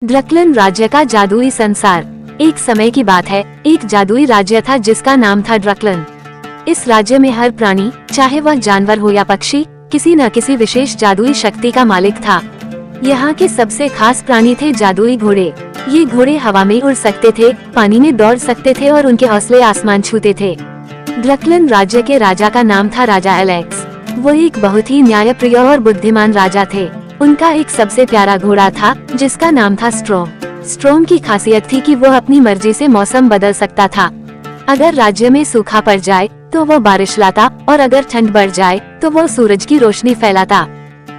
ड्रकलन राज्य का जादुई संसार। एक समय की बात है, एक जादुई राज्य था जिसका नाम था ड्रकलन। इस राज्य में हर प्राणी, चाहे वह जानवर हो या पक्षी, किसी न किसी विशेष जादुई शक्ति का मालिक था। यहाँ के सबसे खास प्राणी थे जादुई घोड़े। ये घोड़े हवा में उड़ सकते थे, पानी में दौड़ सकते थे और उनके हौसले आसमान छूते थे। ड्रकलन राज्य के राजा का नाम था राजा एलेक्स। वो एक बहुत ही न्यायप्रिय और बुद्धिमान राजा थे। उनका एक सबसे प्यारा घोड़ा था जिसका नाम था स्ट्रोम। स्ट्रोम की खासियत थी कि वो अपनी मर्जी से मौसम बदल सकता था। अगर राज्य में सूखा पड़ जाए तो वो बारिश लाता और अगर ठंड बढ़ जाए तो वो सूरज की रोशनी फैलाता।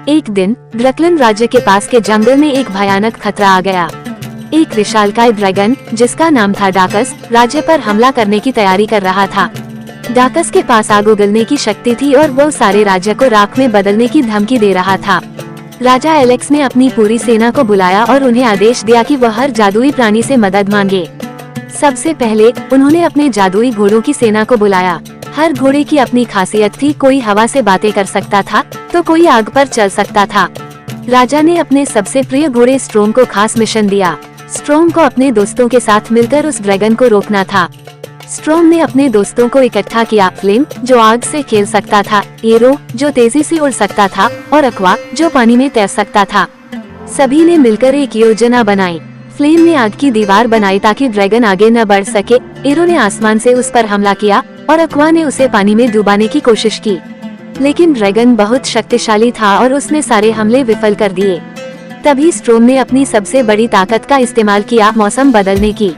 एक दिन ड्रकलन राज्य के पास के जंगल में एक भयानक खतरा आ गया। एक विशालकाय ड्रैगन जिसका नाम था डाकस राज्य पर हमला करने की तैयारी कर रहा था। डाकस के पास आग उगलने की शक्ति थी और वो सारे राज्य को राख में बदलने की धमकी दे रहा था। राजा एलेक्स ने अपनी पूरी सेना को बुलाया और उन्हें आदेश दिया कि वह हर जादुई प्राणी से मदद मांगे। सबसे पहले उन्होंने अपने जादुई घोड़ों की सेना को बुलाया। हर घोड़े की अपनी खासियत थी, कोई हवा से बातें कर सकता था तो कोई आग पर चल सकता था। राजा ने अपने सबसे प्रिय घोड़े स्ट्रोम को खास मिशन दिया। स्ट्रोम को अपने दोस्तों के साथ मिलकर उस ड्रैगन को रोकना था। स्ट्रोम ने अपने दोस्तों को इकट्ठा किया, फ्लेम जो आग से खेल सकता था, एरो जो तेजी से उड़ सकता था और अक्वा जो पानी में तैर सकता था। सभी ने मिलकर एक योजना बनाई। फ्लेम ने आग की दीवार बनाई ताकि ड्रैगन आगे न बढ़ सके। एरो ने आसमान से उस पर हमला किया और अक्वा ने उसे पानी में डुबाने की कोशिश की। लेकिन ड्रैगन बहुत शक्तिशाली था और उसने सारे हमले विफल कर दिए। तभी स्ट्रोम ने अपनी सबसे बड़ी ताकत का इस्तेमाल किया, मौसम बदलने की।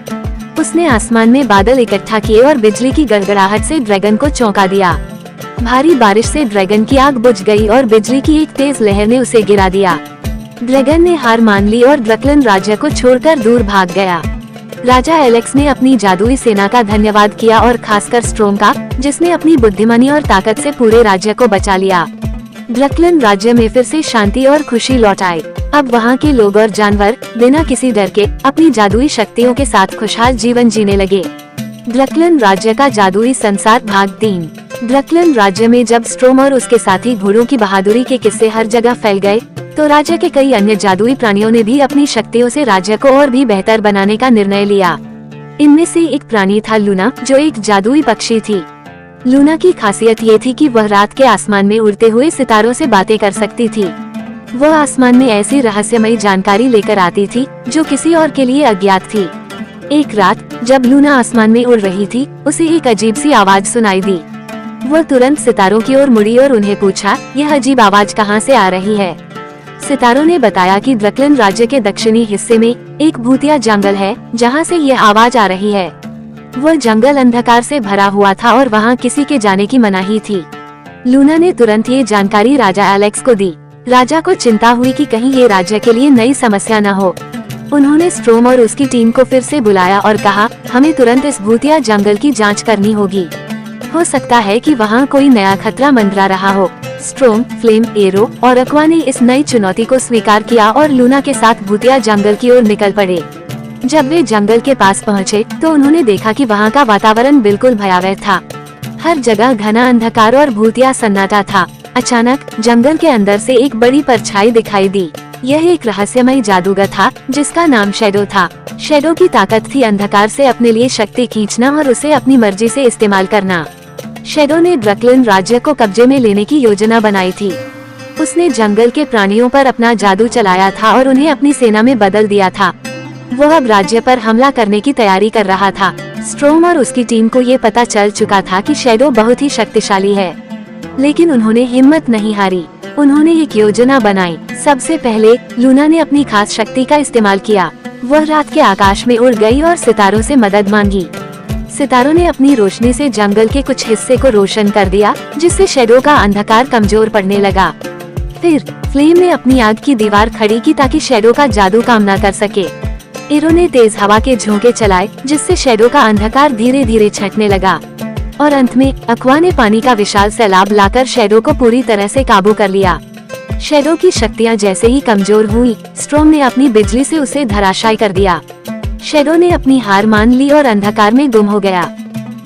उसने आसमान में बादल इकट्ठा किए और बिजली की गड़गड़ाहट से ड्रैगन को चौंका दिया। भारी बारिश से ड्रैगन की आग बुझ गई और बिजली की एक तेज लहर ने उसे गिरा दिया। ड्रैगन ने हार मान ली और ड्रकलन राज्य को छोड़कर दूर भाग गया। राजा एलेक्स ने अपनी जादुई सेना का धन्यवाद किया और खासकर स्ट्रोम का, जिसने अपनी बुद्धिमानी और ताकत से पूरे राज्य को बचा लिया। ड्रकलन राज्य में फिर से शांति और खुशी लौट आई। अब वहाँ के लोग और जानवर बिना किसी डर के अपनी जादुई शक्तियों के साथ खुशहाल जीवन जीने लगे। ड्रकलन राज्य का जादुई संसार भाग 3। ड्रकलन राज्य में जब स्ट्रोम और उसके साथी घोड़ों की बहादुरी के किस्से हर जगह फैल गए, तो राज्य के कई अन्य जादुई प्राणियों ने भी अपनी शक्तियों से राज्य को और भी बेहतर बनाने का निर्णय लिया। इनमें से एक प्राणी था लूना, जो एक जादुई पक्षी थी। लूना की खासियत ये थी कि वह रात के आसमान में उड़ते हुए सितारों से बातें कर सकती थी। वह आसमान में ऐसी रहस्यमयी जानकारी लेकर आती थी जो किसी और के लिए अज्ञात थी। एक रात जब लूना आसमान में उड़ रही थी, उसे एक अजीब सी आवाज सुनाई दी। वह तुरंत सितारों की ओर मुड़ी और उन्हें पूछा, यह अजीब आवाज कहाँ से आ रही है? सितारों ने बताया कि ड्रकलन राज्य के दक्षिणी हिस्से में एक भूतिया जंगल है जहाँ से यह आवाज आ रही है। वह जंगल अंधकार से भरा हुआ था और वहाँ किसी के जाने की मनाही थी। लूना ने तुरंत ये जानकारी राजा एलेक्स को दी। राजा को चिंता हुई कि कहीं ये राज्य के लिए नई समस्या न हो। उन्होंने स्ट्रोम और उसकी टीम को फिर से बुलाया और कहा, हमें तुरंत इस भूतिया जंगल की जांच करनी होगी। हो सकता है कि वहाँ कोई नया खतरा मंडरा रहा हो। स्ट्रोम, फ्लेम, एरो और अक्वा ने इस नई चुनौती को स्वीकार किया और लूना के साथ भूतिया जंगल की ओर निकल पड़े। जब वे जंगल के पास पहुँचे तो उन्होंने देखा कि वहाँ का वातावरण बिल्कुल भयावह था। हर जगह घना अंधकार और भूतिया सन्नाटा था। अचानक जंगल के अंदर से एक बड़ी परछाई दिखाई दी। यह एक रहस्यमयी जादूगर था जिसका नाम शैडो था। शैडो की ताकत थी अंधकार से अपने लिए शक्ति खींचना और उसे अपनी मर्जी से इस्तेमाल करना। शैडो ने ड्रकलन राज्य को कब्जे में लेने की योजना बनाई थी। उसने जंगल के प्राणियों पर अपना जादू चलाया था और उन्हें अपनी सेना में बदल दिया था। वह अब राज्य पर हमला करने की तैयारी कर रहा था। स्ट्रोम और उसकी टीम को ये पता चल चुका था कि शैडो बहुत ही शक्तिशाली है, लेकिन उन्होंने हिम्मत नहीं हारी। उन्होंने एक योजना बनाई। सबसे पहले लूना ने अपनी खास शक्ति का इस्तेमाल किया। वह रात के आकाश में उड़ गई और सितारों से मदद मांगी। सितारों ने अपनी रोशनी से जंगल के कुछ हिस्से को रोशन कर दिया, जिससे शैडो का अंधकार कमजोर पड़ने लगा। फिर फ्लेम ने अपनी आग की दीवार खड़ी की ताकि शैडो का जादू काम न कर सके। एरो ने तेज हवा के झोंके चलाए, जिससे शैडो का अंधकार धीरे धीरे छंटने लगा। और अंत में अक्वा ने पानी का विशाल सैलाब लाकर शैडो को पूरी तरह से काबू कर लिया। शैडो की शक्तियां जैसे ही कमजोर हुई, स्ट्रोम ने अपनी बिजली से उसे धराशायी कर दिया। शैडो ने अपनी हार मान ली और अंधकार में गुम हो गया।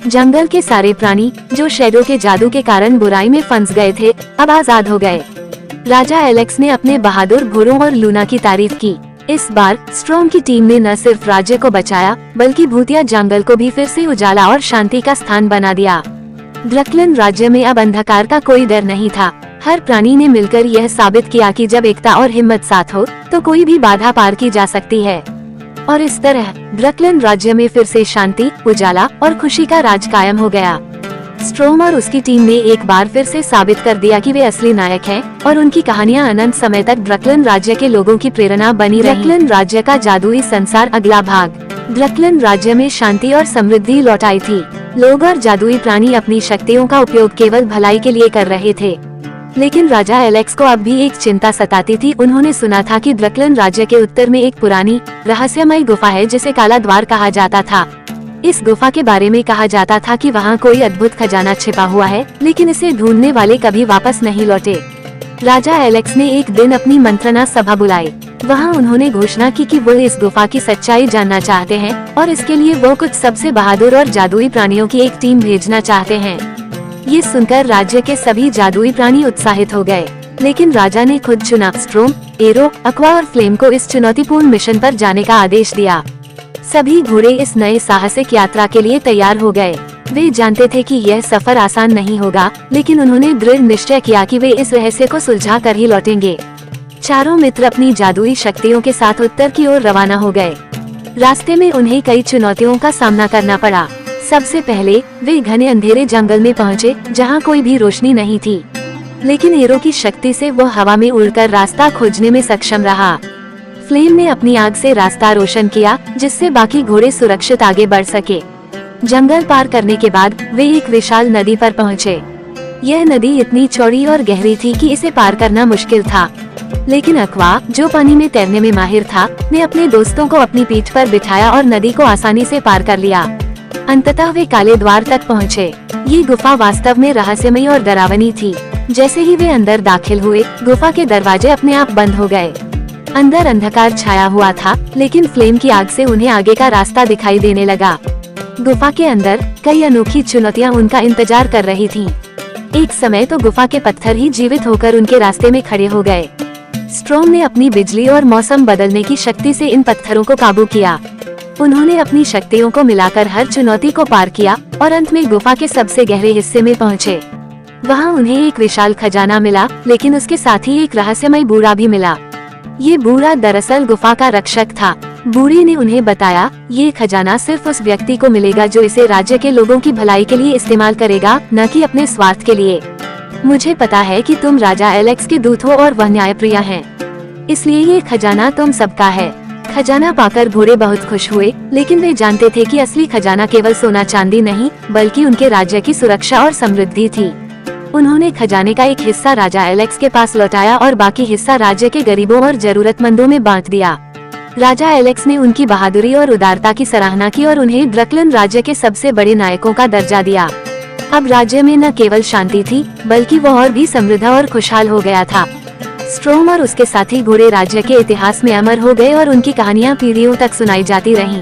जंगल के सारे प्राणी जो शैडो के जादू के कारण बुराई में फंस गए थे, अब आजाद हो गए। राजा एलेक्स ने अपने बहादुर घोड़ों और लूना की तारीफ की। इस बार स्ट्रॉम की टीम ने न सिर्फ राज्य को बचाया बल्कि भूतिया जंगल को भी फिर से उजाला और शांति का स्थान बना दिया। ड्रकलन राज्य में अब अंधकार का कोई डर नहीं था। हर प्राणी ने मिलकर यह साबित किया कि जब एकता और हिम्मत साथ हो तो कोई भी बाधा पार की जा सकती है। और इस तरह ड्रकलन राज्य में फिर से शांति, उजाला और खुशी का राज कायम हो गया। स्ट्रोम और उसकी टीम ने एक बार फिर से साबित कर दिया कि वे असली नायक हैं और उनकी कहानियां अनंत समय तक ड्रकलन राज्य के लोगों की प्रेरणा बनी रही। ड्रकलन राज्य का जादुई संसार अगला भाग। ड्रकलन राज्य में शांति और समृद्धि लौट आई थी। लोग और जादुई प्राणी अपनी शक्तियों का उपयोग केवल भलाई के लिए कर रहे थे। लेकिन राजा एलेक्स को अब भी एक चिंता सताती थी। उन्होंने सुना था कि ड्रकलन राज्य के उत्तर में एक पुरानी रहस्यमय गुफा है जिसे काला द्वार कहा जाता था। इस गुफा के बारे में कहा जाता था कि वहाँ कोई अद्भुत खजाना छिपा हुआ है, लेकिन इसे ढूंढने वाले कभी वापस नहीं लौटे। राजा एलेक्स ने एक दिन अपनी मंत्रणा सभा बुलाई। वहाँ उन्होंने घोषणा की कि वो इस गुफा की सच्चाई जानना चाहते हैं और इसके लिए वो कुछ सबसे बहादुर और जादुई प्राणियों की एक टीम भेजना चाहते हैं। ये सुनकर राज्य के सभी जादुई प्राणी उत्साहित हो गए, लेकिन राजा ने खुद चुना। स्ट्रोम, एरो, अक्वा और फ्लेम को इस चुनौतीपूर्ण मिशन पर जाने का आदेश दिया। सभी घोड़े इस नए साहसिक यात्रा के लिए तैयार हो गए। वे जानते थे कि यह सफर आसान नहीं होगा, लेकिन उन्होंने दृढ़ निश्चय किया कि वे इस रहस्य को सुलझा कर ही लौटेंगे। चारों मित्र अपनी जादुई शक्तियों के साथ उत्तर की ओर रवाना हो गए। रास्ते में उन्हें कई चुनौतियों का सामना करना पड़ा। सबसे पहले वे घने अंधेरे जंगल में पहुंचे, जहां कोई भी रोशनी नहीं थी, लेकिन एरो की शक्ति से वो हवा में उड़कर रास्ता खोजने में सक्षम रहा। फ्लेम ने अपनी आग से रास्ता रोशन किया, जिससे बाकी घोड़े सुरक्षित आगे बढ़ सके। जंगल पार करने के बाद वे एक विशाल नदी पर पहुंचे। यह नदी इतनी चौड़ी और गहरी थी कि इसे पार करना मुश्किल था, लेकिन अक्वा, जो पानी में तैरने में माहिर था, ने अपने दोस्तों को अपनी पीठ पर बिठाया और नदी को आसानी से पार कर लिया। अंततः वे काले द्वार तक पहुँचे। ये गुफा वास्तव में रहस्यमयी और डरावनी थी। जैसे ही वे अंदर दाखिल हुए, गुफा के दरवाजे अपने आप बंद हो गए। अंदर अंधकार छाया हुआ था, लेकिन फ्लेम की आग से उन्हें आगे का रास्ता दिखाई देने लगा। गुफा के अंदर कई अनोखी चुनौतियां उनका इंतजार कर रही थीं। एक समय तो गुफा के पत्थर ही जीवित होकर उनके रास्ते में खड़े हो गए। स्ट्रोम ने अपनी बिजली और मौसम बदलने की शक्ति से इन पत्थरों को काबू किया। उन्होंने अपनी शक्तियों को मिलाकर हर चुनौती को पार किया और अंत में गुफा के सबसे गहरे हिस्से में पहुँचे। वहाँ उन्हें एक विशाल खजाना मिला, लेकिन उसके साथ ही एक रहस्यमय बूढ़ा भी मिला। ये बूढ़ा दरअसल गुफा का रक्षक था। बूढ़े ने उन्हें बताया, ये खजाना सिर्फ उस व्यक्ति को मिलेगा जो इसे राज्य के लोगों की भलाई के लिए इस्तेमाल करेगा, न कि अपने स्वार्थ के लिए। मुझे पता है कि तुम राजा एलेक्स के दूत हो और वह न्यायप्रिय हैं, इसलिए ये खजाना तुम सबका है। खजाना पाकर घोड़े बहुत खुश हुए, लेकिन वे जानते थे कि असली खजाना केवल सोना चांदी नहीं, बल्कि उनके राज्य की सुरक्षा और समृद्धि थी। उन्होंने खजाने का एक हिस्सा राजा एलेक्स के पास लौटाया और बाकी हिस्सा राज्य के गरीबों और जरूरतमंदों में बांट दिया। राजा एलेक्स ने उनकी बहादुरी और उदारता की सराहना की और उन्हें ड्रकलन राज्य के सबसे बड़े नायकों का दर्जा दिया। अब राज्य में न केवल शांति थी, बल्कि वह और भी समृद्ध और खुशहाल हो गया था। स्ट्रोम और उसके साथी घोड़े राज्य के इतिहास में अमर हो गए और उनकी कहानियां पीढ़ियों तक सुनाई जाती रहीं।